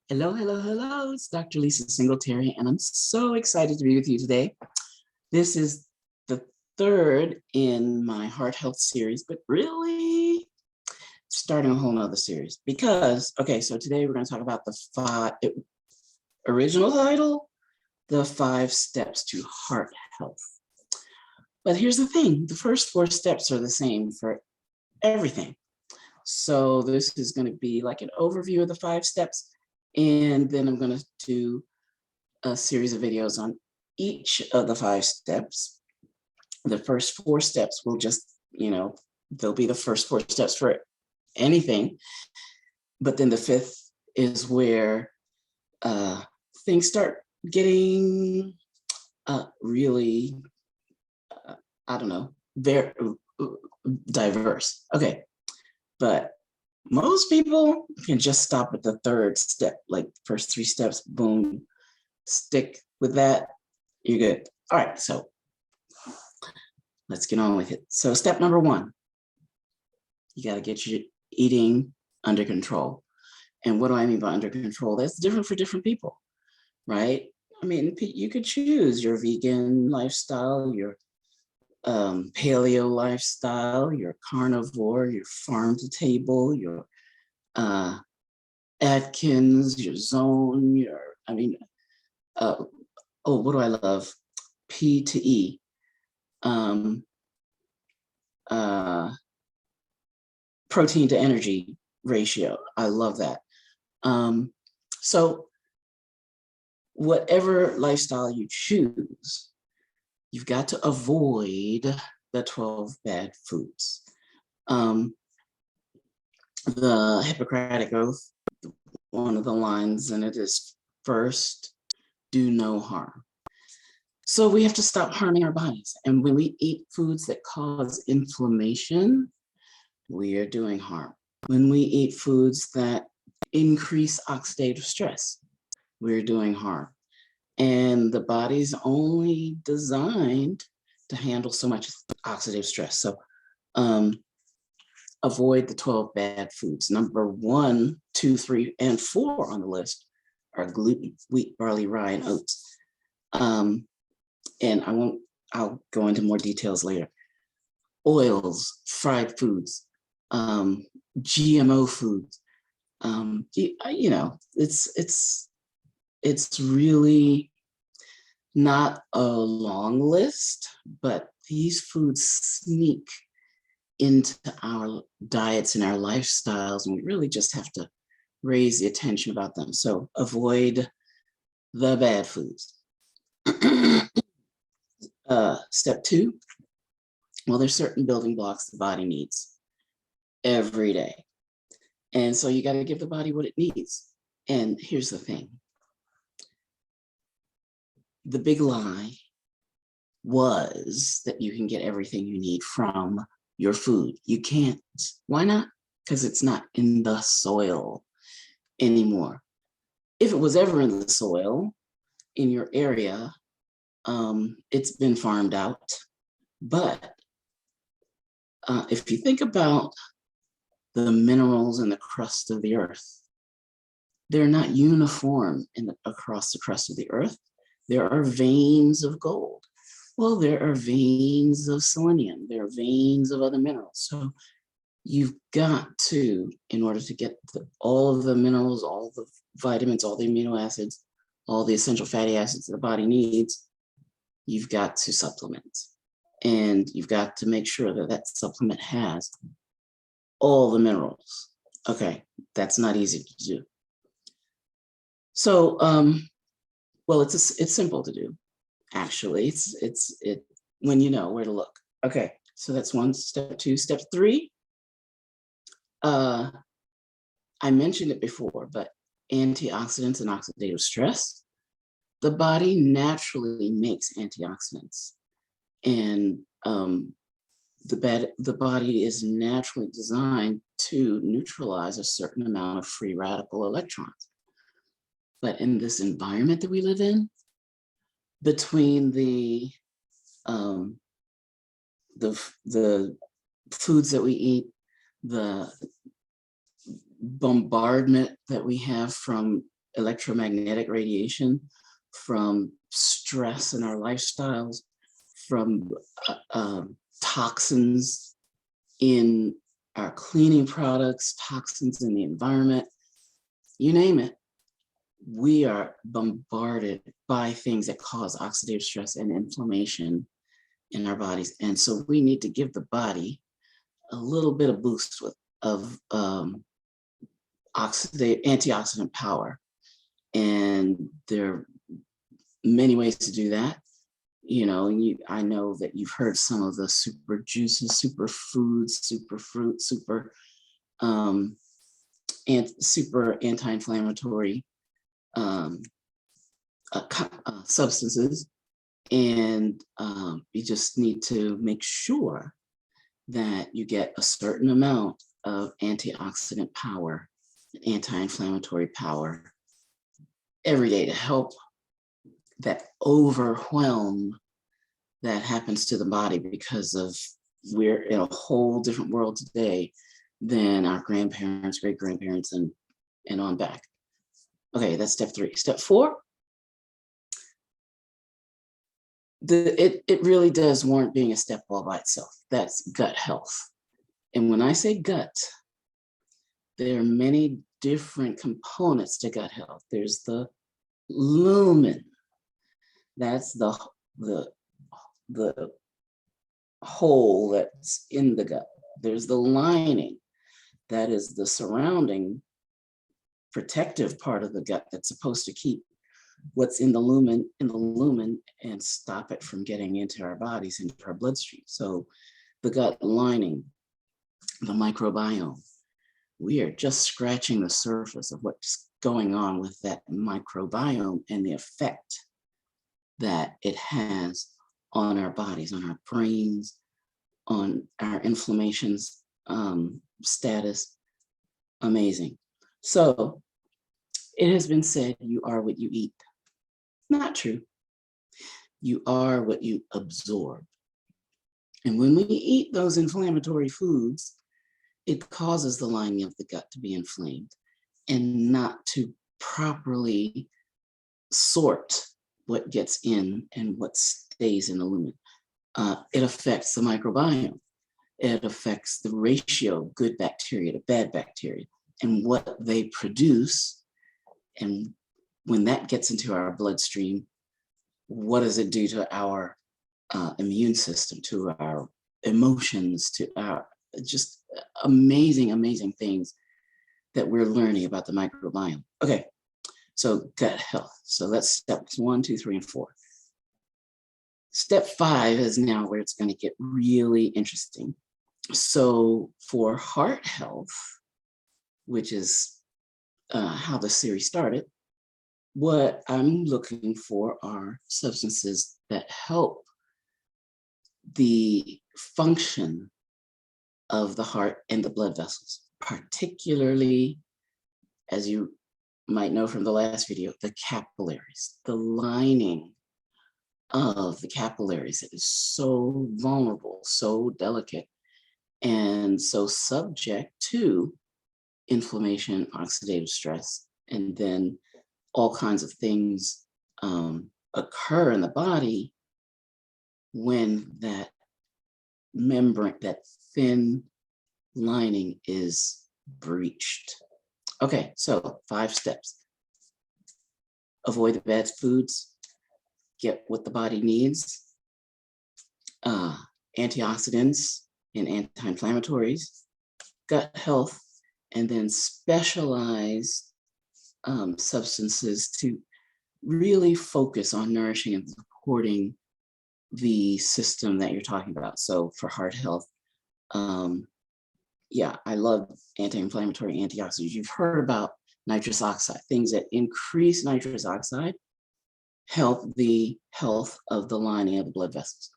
Hello, hello, hello. It's Dr. Lisa Singletary, and I'm so excited to be with you today. This is the third in my heart health series, but really starting a whole nother series because, so today we're going to talk about the original title, the 5 steps to heart health. But here's the thing, the first 4 steps are the same for everything. So this is going to be like an overview of the 5 steps. And then I'm going to do a series of videos on each of the 5 steps. The first 4 steps will just, they'll be the first 4 steps for anything. But then the 5th is where things start getting really, very diverse. Okay, but most people can just stop at the 3rd step, like first 3 steps, boom, stick with that, you're good. All right, so let's get on with it. So step number 1, you got to get your eating under control. And what do I mean by under control? That's different for different people, right? I mean, you could choose your vegan lifestyle, your paleo lifestyle, your carnivore, your farm to table, your Atkins, your zone, what do I love? P to E. Protein to energy ratio. I love that. So whatever lifestyle you choose, you've got to avoid the 12 bad foods. The Hippocratic Oath, one of the lines in it is, first, do no harm. So we have to stop harming our bodies. And when we eat foods that cause inflammation, we are doing harm. When we eat foods that increase oxidative stress, we're doing harm. And the body's only designed to handle so much oxidative stress. So avoid the 12 bad foods. Number 1, 2, 3, and 4 on the list are gluten, wheat, barley, rye, and oats. And I'll go into more details later. Oils, fried foods, GMO foods. It's really not a long list, but these foods sneak into our diets and our lifestyles, and we really just have to raise the attention about them. So avoid the bad foods. Step 2, well, there's certain building blocks the body needs every day. And so you got to give the body what it needs. And here's the thing. The big lie was that you can get everything you need from your food. You can't. Why not? Because it's not in the soil anymore. If it was ever in the soil in your area, it's been farmed out. But if you think about the minerals in the crust of the earth, they're not uniform across the crust of the earth. There are veins of gold. Well, there are veins of selenium. There are veins of other minerals. So you've got to, in order to get all of the minerals, all the vitamins, all the amino acids, all the essential fatty acids the body needs, you've got to supplement. And you've got to make sure that that supplement has all the minerals. Okay, that's not easy to do. So, well, it's simple to do. Actually, it's when you know where to look. Okay, so that's 1. Step 2. Step 3. I mentioned it before, but antioxidants and oxidative stress. The body naturally makes antioxidants, and the body is naturally designed to neutralize a certain amount of free radical electrons. But in this environment that we live in, between the foods that we eat, the bombardment that we have from electromagnetic radiation, from stress in our lifestyles, from toxins in our cleaning products, toxins in the environment, you name it. We are bombarded by things that cause oxidative stress and inflammation in our bodies. And so we need to give the body a little bit of boost of antioxidant power. And there are many ways to do that. You know, I know that you've heard some of the super juices, super foods, super fruit, super anti-inflammatory substances. And you just need to make sure that you get a certain amount of antioxidant power, anti-inflammatory power every day to help that overwhelm that happens to the body, because of we're in a whole different world today than our grandparents, great-grandparents, and on back. Okay, that's step 3. Step 4, it really does warrant being a step all by itself. That's gut health. And when I say gut, there are many different components to gut health. There's the lumen. That's the hole that's in the gut. There's the lining. That is the surrounding protective part of the gut that's supposed to keep what's in the lumen and stop it from getting into our bodies, into our bloodstream. So the gut lining, the microbiome, we are just scratching the surface of what's going on with that microbiome and the effect that it has on our bodies, on our brains, on our inflammations status. Amazing. So it has been said, you are what you eat. Not true. You are what you absorb. And when we eat those inflammatory foods, it causes the lining of the gut to be inflamed and not to properly sort what gets in and what stays in the lumen. It affects the microbiome. It affects the ratio of good bacteria to bad bacteria and what they produce. And when that gets into our bloodstream, what does it do to our immune system, to our emotions, to our just amazing, amazing things that we're learning about the microbiome. Okay, so gut health. So that's steps 1, 2, 3, and 4. Step 5 is now where it's going to get really interesting. So for heart health, which is how the series started, what I'm looking for are substances that help the function of the heart and the blood vessels, particularly, as you might know from the last video, the capillaries, the lining of the capillaries that is so vulnerable, so delicate, and so subject to inflammation, oxidative stress, and then all kinds of things occur in the body when that membrane, that thin lining is breached. Okay, so 5 steps. Avoid the bad foods, get what the body needs, antioxidants and anti-inflammatories, gut health, and then specialized substances to really focus on nourishing and supporting the system that you're talking about. So for heart health, yeah, I love anti-inflammatory antioxidants. You've heard about nitrous oxide. Things that increase nitrous oxide help the health of the lining of the blood vessels.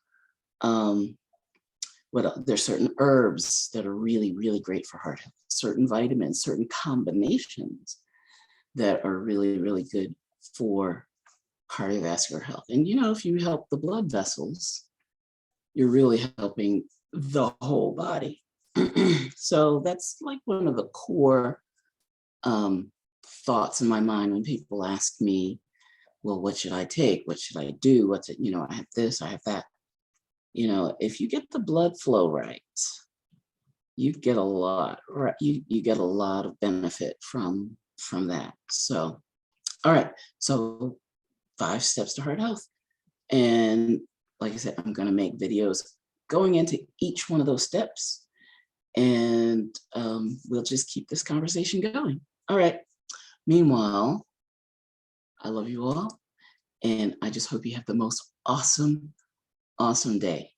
There's certain herbs that are really, really great for heart health, certain vitamins, certain combinations that are really, really good for cardiovascular health. And you know, if you help the blood vessels, you're really helping the whole body. So that's like one of the core thoughts in my mind when people ask me, well, what should I take? What should I do? What's it, I have this, I have that. If you get the blood flow right, you get a lot, right? You get a lot of benefit from that. So, all right. So 5 steps to heart health. And like I said, I'm going to make videos going into each one of those steps. And we'll just keep this conversation going. All right. Meanwhile, I love you all. And I just hope you have the most awesome day.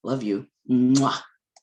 Love you. Mwah.